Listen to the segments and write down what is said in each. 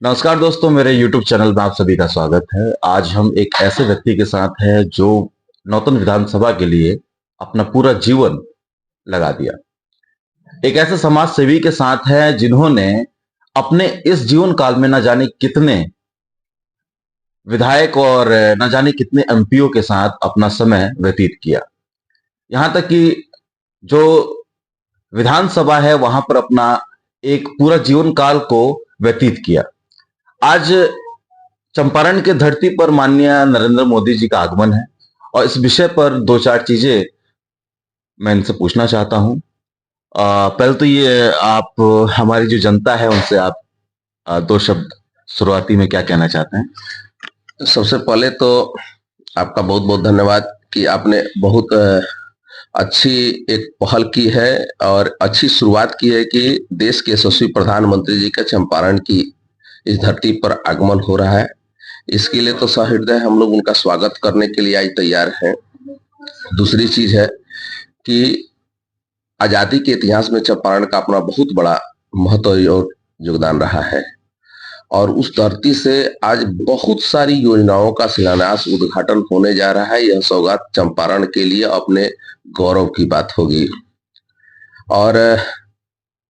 नमस्कार दोस्तों, मेरे YouTube चैनल में आप सभी का स्वागत है। आज हम एक ऐसे व्यक्ति के साथ हैं जो नौतन विधानसभा के लिए अपना पूरा जीवन लगा दिया। एक ऐसे समाज सेवी के साथ है जिन्होंने अपने इस जीवन काल में न जाने कितने विधायक और न जाने कितने एमपीओ के साथ अपना समय व्यतीत किया। यहाँ तक कि जो विधानसभा है वहां पर अपना एक पूरा जीवन काल को व्यतीत किया। आज चंपारण के धरती पर माननीय नरेंद्र मोदी जी का आगमन है और इस विषय पर दो चार चीजें मैं इनसे पूछना चाहता हूं। पहले तो ये आप हमारी जो जनता है उनसे आप दो शब्द शुरुआती में क्या कहना चाहते हैं? सबसे पहले तो आपका बहुत बहुत धन्यवाद कि आपने बहुत अच्छी एक पहल की है और अच्छी शुरुआत की है कि देश के यशस्वी प्रधानमंत्री जी का चंपारण की इस धरती पर आगमन हो रहा है। इसके लिए तो सहृदय हम लोग उनका स्वागत करने के लिए आज तैयार हैं। दूसरी चीज है कि आजादी के इतिहास में चंपारण का अपना बहुत बड़ा महत्व और योगदान रहा है और उस धरती से आज बहुत सारी योजनाओं का शिलान्यास उद्घाटन होने जा रहा है। यह सौगात चंपारण के लिए अपने गौरव की बात होगी। और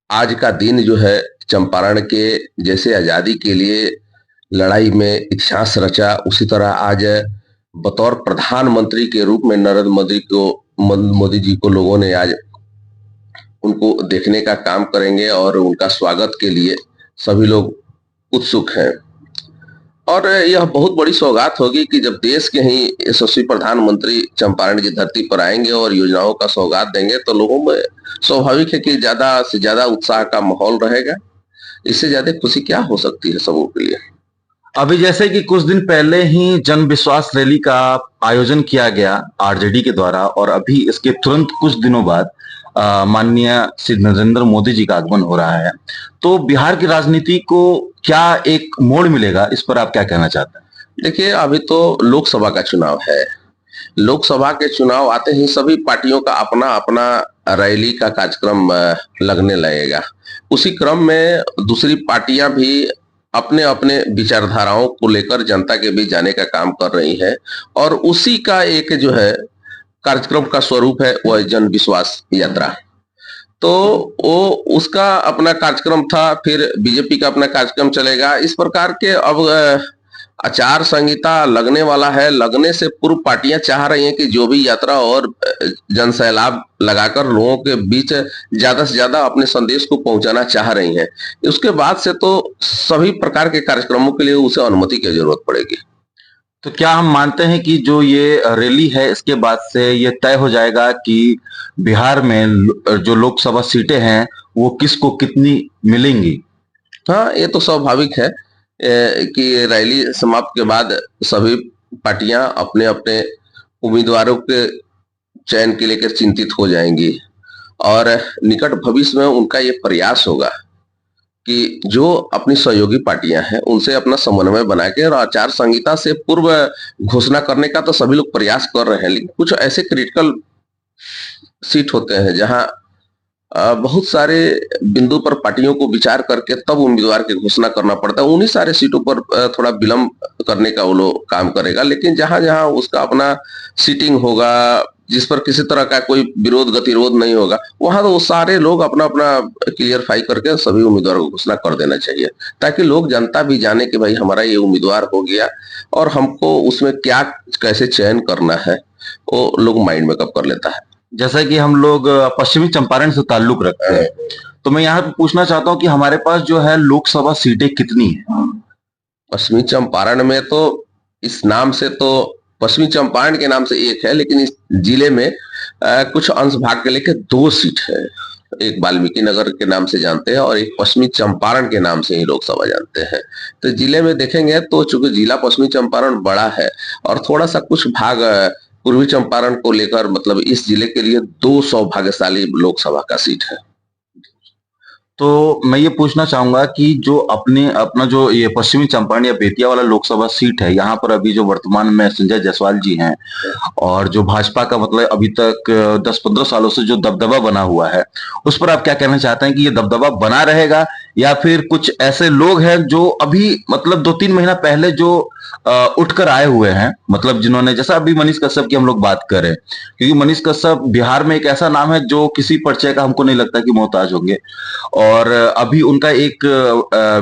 आज का दिन जो है चंपारण के जैसे आजादी के लिए लड़ाई में इतिहास रचा, उसी तरह आज बतौर प्रधानमंत्री के रूप में नरेंद्र मोदी जी को लोगों ने आज उनको देखने का काम करेंगे और उनका स्वागत के लिए सभी लोग उत्सुक हैं। और यह बहुत बड़ी सौगात होगी कि जब देश के ही यशस्वी प्रधानमंत्री चंपारण की धरती पर आएंगे और योजनाओं का सौगात देंगे तो लोगों में स्वाभाविक है कि ज्यादा से ज्यादा उत्साह का माहौल रहेगा। इससे ज्यादा खुशी क्या हो सकती है सबों के लिए। अभी जैसे कि कुछ दिन पहले ही जन विश्वास रैली का आयोजन किया गया आरजेडी के द्वारा और अभी इसके तुरंत कुछ दिनों बाद माननीय श्री नरेंद्र मोदी जी का आगमन हो रहा है, तो बिहार की राजनीति को क्या एक मोड़ मिलेगा, इस पर आप क्या कहना चाहते हैं? देखिए, अभी तो लोकसभा का चुनाव है। लोकसभा के चुनाव आते ही सभी पार्टियों का अपना अपना रैली का कार्यक्रम लगने लगेगा। उसी क्रम में दूसरी पार्टियां भी अपने अपने विचारधाराओं को लेकर जनता के बीच जाने का काम कर रही है और उसी का एक जो है कार्यक्रम का स्वरूप है वह जन विश्वास यात्रा। तो वो उसका अपना कार्यक्रम था, फिर बीजेपी का अपना कार्यक्रम चलेगा। इस प्रकार के अब आचार संहिता लगने वाला है। लगने से पूर्व पार्टियां चाह रही हैं कि जो भी यात्रा और जन सैलाब लगाकर लोगों के बीच ज्यादा से ज्यादा अपने संदेश को पहुंचाना चाह रही हैं। उसके बाद से तो सभी प्रकार के कार्यक्रमों के लिए उसे अनुमति की जरूरत पड़ेगी। तो क्या हम मानते हैं कि जो ये रैली है इसके बाद से ये तय हो जाएगा कि बिहार में जो लोकसभा सीटें हैं वो किसको कितनी मिलेंगी? हाँ, ये तो स्वाभाविक है कि रैली समाप्त के बाद सभी पार्टियां अपने अपने उम्मीदवारों के चयन के लेकर चिंतित हो जाएंगी और निकट भविष्य में उनका ये प्रयास होगा कि जो अपनी सहयोगी पार्टियां हैं उनसे अपना समन्वय बना के और आचार संहिता से पूर्व घोषणा करने का तो सभी लोग प्रयास कर रहे हैं। लेकिन कुछ ऐसे क्रिटिकल सीट होते हैं जहां बहुत सारे बिंदु पर पार्टियों को विचार करके तब उम्मीदवार की घोषणा करना पड़ता है। उन्हीं सारे सीटों पर थोड़ा विलंब करने का वो लोग काम करेगा। लेकिन जहां जहां उसका अपना सीटिंग होगा जिस पर किसी तरह का कोई विरोध गतिरोध नहीं होगा, वहां तो वो सारे लोग अपना अपना क्लियरफाई करके सभी उम्मीदवारों को घोषणा कर देना चाहिए ताकि लोग जनता भी जाने कि भाई हमारा ये उम्मीदवार हो गया और हमको उसमें क्या कैसे चयन करना है वो लोग माइंड मेकअप कर लेता है। जैसा कि हम लोग पश्चिमी चंपारण से ताल्लुक रखते हैं, तो मैं यहाँ पे पूछना चाहता हूँ कि हमारे पास जो है लोकसभा सीटें कितनी है? पश्चिमी चंपारण में तो इस नाम से तो पश्चिमी चंपारण के नाम से एक है, लेकिन इस जिले में कुछ अंश भाग के लेके 2 सीट है। एक वाल्मीकि नगर के नाम से जानते हैं और एक पश्चिमी चंपारण के नाम से ही लोकसभा जानते हैं। तो जिले में देखेंगे तो चूंकि जिला पश्चिमी चंपारण बड़ा है और थोड़ा सा कुछ भाग पूर्वी चंपारण को लेकर मतलब इस जिले के लिए 2 सौभाग्यशाली लोकसभा का सीट है। तो मैं ये पूछना चाहूंगा कि जो अपना जो ये पश्चिमी चंपारण या बेतिया वाला लोकसभा सीट है, यहाँ पर अभी जो वर्तमान में संजय जायसवाल जी हैं, और जो भाजपा का मतलब अभी तक 10-15 सालों से जो दबदबा बना हुआ है, उस पर आप क्या कहना चाहते हैं कि ये दबदबा बना रहेगा, या फिर कुछ ऐसे लोग हैं जो अभी मतलब 2-3 महीना पहले जो उठकर आए हुए हैं, मतलब जिन्होंने, जैसा अभी मनीष कश्यप की हम लोग बात करें, क्योंकि मनीष कश्यप बिहार में एक ऐसा नाम है जो किसी परिचय का हमको नहीं लगता कि मोहताज होंगे। और अभी उनका एक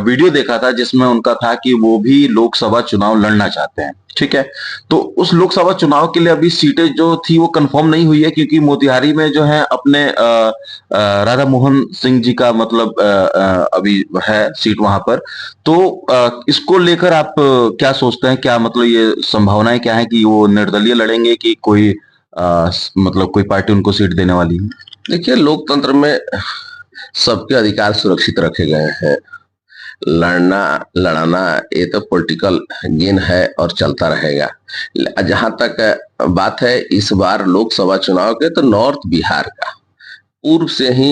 वीडियो देखा था जिसमें उनका था कि वो भी लोकसभा चुनाव लड़ना चाहते हैं, ठीक है। तो उस लोकसभा चुनाव के लिए अभी सीटें जो थी वो कंफर्म नहीं हुई है, क्योंकि मोतिहारी में जो है अपने राधा मोहन सिंह जी का मतलब अभी है सीट वहां पर। तो इसको लेकर आप क्या सोचते हैं, क्या मतलब ये संभावनाएं क्या है कि वो निर्दलीय लड़ेंगे कि कोई मतलब कोई पार्टी उनको सीट देने वाली है? देखिए, लोकतंत्र में सबके अधिकार सुरक्षित रखे गए हैं। लड़ना लड़ाना ये तो पॉलिटिकल गेम है और चलता रहेगा। जहां तक बात है इस बार लोकसभा चुनाव के, तो नॉर्थ बिहार का पूर्व से ही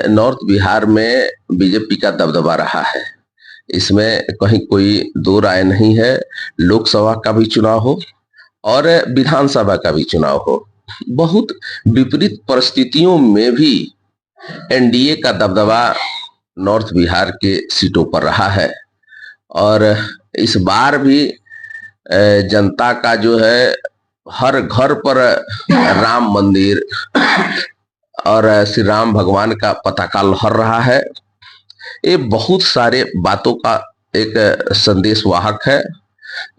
नॉर्थ बिहार में बीजेपी का दबदबा रहा है। इसमें कहीं कोई दो राय नहीं है। लोकसभा का भी चुनाव हो और विधानसभा का भी चुनाव हो, बहुत विपरीत परिस्थितियों में भी एनडीए का दबदबा नॉर्थ बिहार के सीटों पर रहा है। और इस बार भी जनता का जो है हर घर पर राम मंदिर और श्री राम भगवान का पताका लहर रहा है। ये बहुत सारे बातों का एक संदेश वाहक है।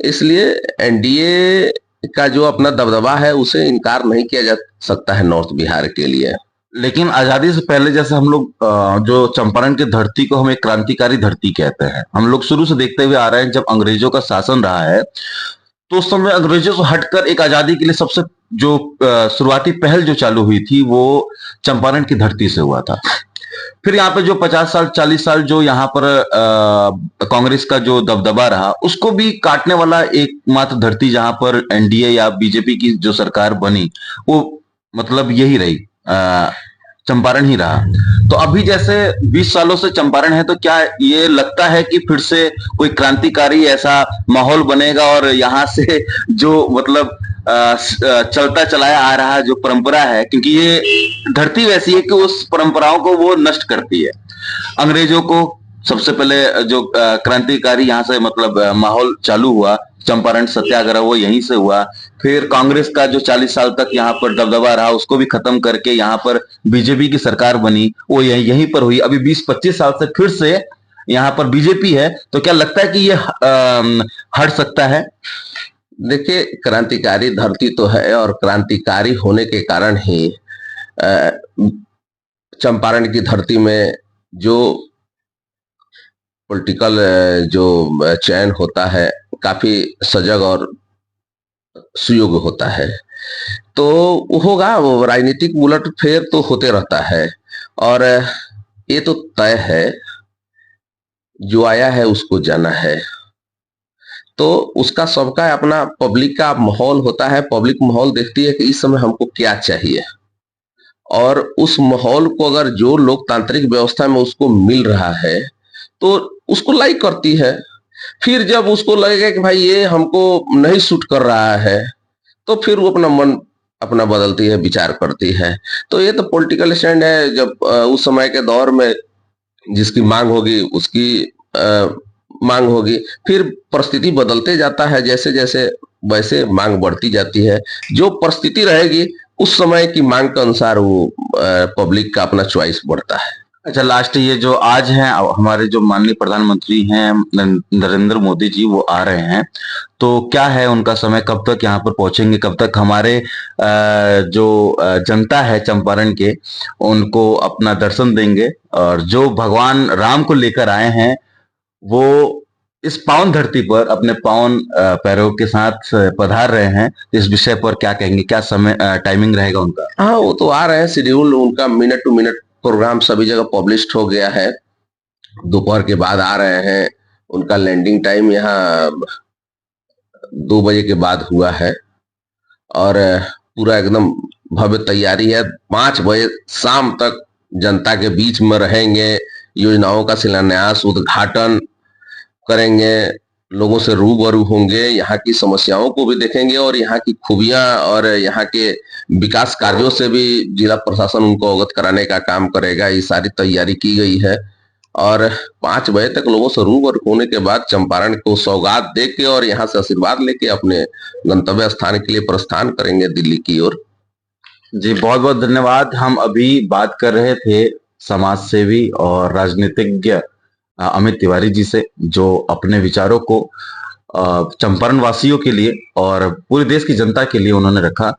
इसलिए एनडीए का जो अपना दबदबा है उसे इनकार नहीं किया जा सकता है नॉर्थ बिहार के लिए। लेकिन आजादी से पहले जैसे हम लोग जो चंपारण की धरती को हम एक क्रांतिकारी धरती कहते हैं, हम लोग शुरू से देखते हुए आ रहे हैं, जब अंग्रेजों का शासन रहा है तो उस समय अंग्रेजों से हटकर एक आजादी के लिए सबसे जो शुरुआती पहल जो चालू हुई थी वो चंपारण की धरती से हुआ था। फिर यहाँ पे जो 50 साल 40 साल जो यहाँ पर कांग्रेस का जो दबदबा रहा, उसको भी काटने वाला एकमात्र धरती जहां पर एनडीए या बीजेपी की जो सरकार बनी, वो मतलब यही रही, चंपारण ही रहा। तो अभी जैसे 20 सालों से चंपारण है, तो क्या ये लगता है कि फिर से कोई क्रांतिकारी ऐसा माहौल बनेगा और यहाँ से जो मतलब चलता चलाया आ रहा जो परंपरा है, क्योंकि ये धरती वैसी है कि उस परंपराओं को वो नष्ट करती है। अंग्रेजों को सबसे पहले जो क्रांतिकारी यहाँ से मतलब माहौल चालू हुआ, चंपारण सत्याग्रह वो यहीं से हुआ। फिर कांग्रेस का जो 40 साल तक यहाँ पर दबदबा रहा उसको भी खत्म करके यहाँ पर बीजेपी की सरकार बनी, वो यहीं पर हुई। अभी 20-25 साल से फिर से यहाँ पर बीजेपी है, तो क्या लगता है कि ये हट सकता है? देखिए, क्रांतिकारी धरती तो है और क्रांतिकारी होने के कारण ही चंपारण की धरती में जो पॉलिटिकल जो चयन होता है काफी सजग और सुयोग्य होता है। तो होगा, वो राजनीतिक उलट फेर तो होते रहता है और ये तो तय है, जो आया है उसको जाना है। तो उसका सबका अपना पब्लिक का माहौल होता है। पब्लिक माहौल देखती है कि इस समय हमको क्या चाहिए, और उस माहौल को अगर जो लोकतांत्रिक व्यवस्था में उसको मिल रहा है तो उसको लाइक करती है। फिर जब उसको लगेगा कि भाई ये हमको नहीं सूट कर रहा है, तो फिर वो अपना मन अपना बदलती है, विचार करती है। तो ये तो पॉलिटिकल स्टैंड है। जब उस समय के दौर में जिसकी मांग होगी उसकी मांग होगी, फिर परिस्थिति बदलते जाता है, जैसे जैसे वैसे मांग बढ़ती जाती है। जो परिस्थिति रहेगी उस समय की मांग के अनुसार वो पब्लिक का अपना चॉइस बढ़ता है। अच्छा, लास्ट ये जो आज हैं हमारे जो माननीय प्रधानमंत्री हैं नरेंद्र मोदी जी, वो आ रहे हैं, तो क्या है उनका समय, कब तक यहाँ पर पहुंचेंगे, कब तक हमारे जो जनता है चंपारण के उनको अपना दर्शन देंगे, और जो भगवान राम को लेकर आए हैं वो इस पावन धरती पर अपने पावन पैरों के साथ पधार रहे हैं, इस विषय पर क्या कहेंगे, क्या समय टाइमिंग रहेगा उनका? हाँ, वो तो आ रहे हैं। शेड्यूल उनका मिनट टू मिनट प्रोग्राम सभी जगह पब्लिश्ड हो गया है। दोपहर के बाद आ रहे हैं। उनका लैंडिंग टाइम यहाँ 2 बजे के बाद हुआ है और पूरा एकदम भव्य तैयारी है। 5 बजे शाम तक जनता के बीच में रहेंगे, योजनाओं का शिलान्यास उद्घाटन करेंगे, लोगों से रूबरू होंगे, यहाँ की समस्याओं को भी देखेंगे और यहाँ की खूबियां और यहाँ के विकास कार्यों से भी जिला प्रशासन उनको अवगत कराने का काम करेगा। ये सारी तैयारी की गई है और 5 बजे तक लोगों से रूबरू होने के बाद चंपारण को सौगात दे के और यहाँ से आशीर्वाद लेके अपने गंतव्य स्थान के लिए प्रस्थान करेंगे दिल्ली की ओर। जी, बहुत बहुत धन्यवाद। हम अभी बात कर रहे थे समाज सेवी और राजनीतिज्ञ अमित तिवारी जी से, जो अपने विचारों को चंपारण वासियों के लिए और पूरे देश की जनता के लिए उन्होंने रखा।